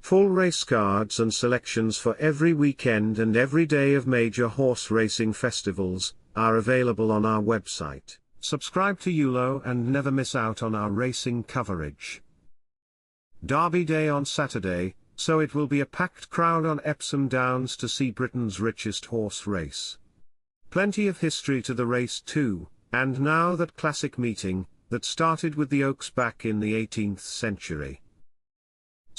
Full race cards and selections for every weekend and every day of major horse racing festivals are available on our website. Subscribe to ULO and never miss out on our racing coverage. Derby Day on Saturday, so it will be a packed crowd on Epsom Downs to see Britain's richest horse race. Plenty of history to the race too, and now that classic meeting, that started with the Oaks back in the 18th century.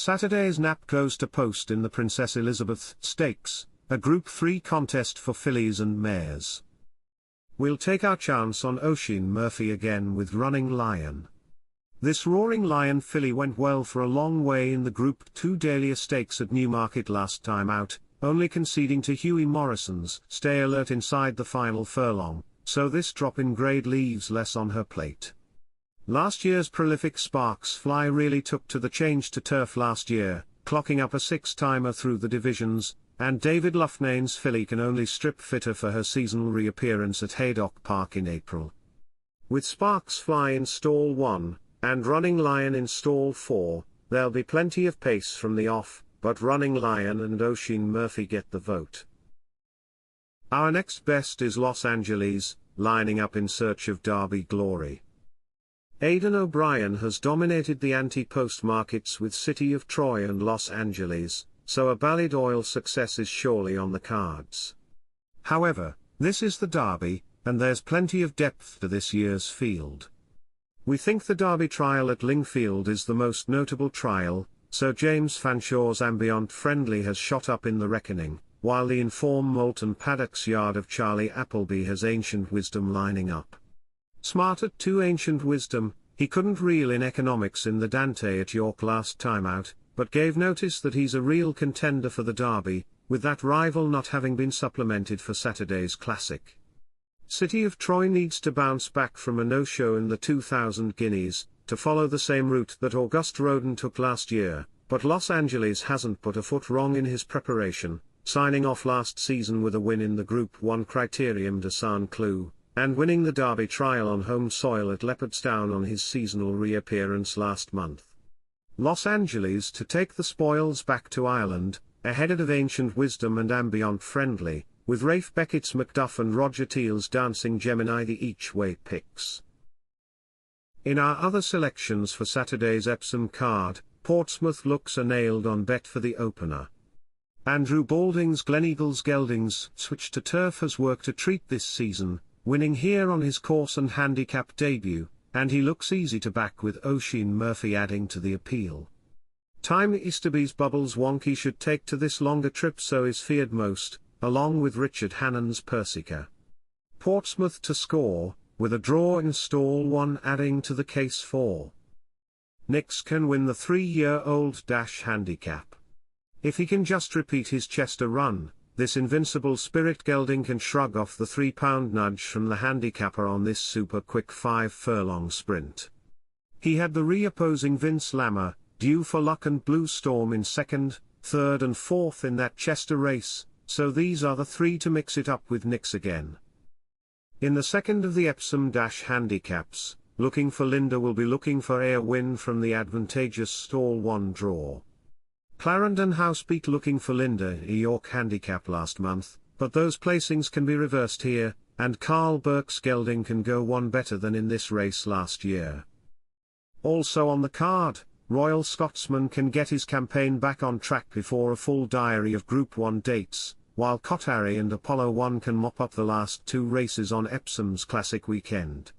Saturday's nap coast to post in the Princess Elizabeth Stakes, a Group 3 contest for fillies and mares. We'll take our chance on Oisin Murphy again with Running Lion. This Roaring Lion filly went well for a long way in the Group 2 Dahlia Stakes at Newmarket last time out, only conceding to Hughie Morrison's Stay Alert inside the final furlong, so this drop in grade leaves less on her plate. Last year's prolific Sparks Fly really took to the change to turf last year, clocking up a 6-timer through the divisions, and David Loughnane's filly can only strip fitter for her seasonal reappearance at Haydock Park in April. With Sparks Fly in stall 1, and Running Lion in stall 4, there'll be plenty of pace from the off, but Running Lion and Oisin Murphy get the vote. Our next best is Los Angeles, lining up in search of Derby glory. Aidan O'Brien has dominated the anti-post markets with City of Troy and Los Angeles, so a Ballydoyle success is surely on the cards. However, this is the Derby, and there's plenty of depth to this year's field. We think the Derby trial at Lingfield is the most notable trial, so James Fanshaw's Ambient Friendly has shot up in the reckoning, while the Inform Moulton Paddock's Yard of Charlie Appleby has Ancient Wisdom lining up. Smart at 2 Ancient Wisdom, he couldn't reel in economics in the Dante at York last time out, but gave notice that he's a real contender for the Derby, with that rival not having been supplemented for Saturday's Classic. City of Troy needs to bounce back from a no-show in the 2,000 guineas, to follow the same route that Auguste Rodin took last year, but Los Angeles hasn't put a foot wrong in his preparation, signing off last season with a win in the Group 1 Criterium de Saint-Cloud, and winning the Derby trial on home soil at Leopardstown on his seasonal reappearance last month. Los Angeles to take the spoils back to Ireland, ahead of Ancient Wisdom and Ambient Friendly, with Rafe Beckett's Macduff and Roger Teal's Dancing Gemini the each-way picks. In our other selections for Saturday's Epsom card, Portsmouth looks a nailed-on bet for the opener. Andrew Balding's Gleneagles Geldings switch to turf has worked a treat this season, winning here on his course and handicap debut, and he looks easy to back with Oisin Murphy adding to the appeal. Time Easterby's Bubbles Wonky should take to this longer trip, so is feared most, along with Richard Hannon's Persica. Portsmouth to score, with a draw in stall 1 adding to the case for. Nix can win the 3-year-old Dash handicap. If he can just repeat his Chester run, this invincible Spirit Gelding can shrug off the £3 nudge from the handicapper on this super quick 5-furlong sprint. He had the reopposing Vince Lammer, Due for Luck and Blue Storm in 2nd, 3rd and 4th in that Chester race, so these are the 3 to mix it up with Nix again. In the second of the Epsom Dash handicaps, Looking for Linda will be looking for a win from the advantageous stall 1 draw. Clarendon House beat Looking for Linda a York handicap last month, but those placings can be reversed here, and Carl Burke's Gelding can go one better than in this race last year. Also on the card, Royal Scotsman can get his campaign back on track before a full diary of Group 1 dates, while Kotari and Apollo 1 can mop up the last 2 races on Epsom's Classic weekend.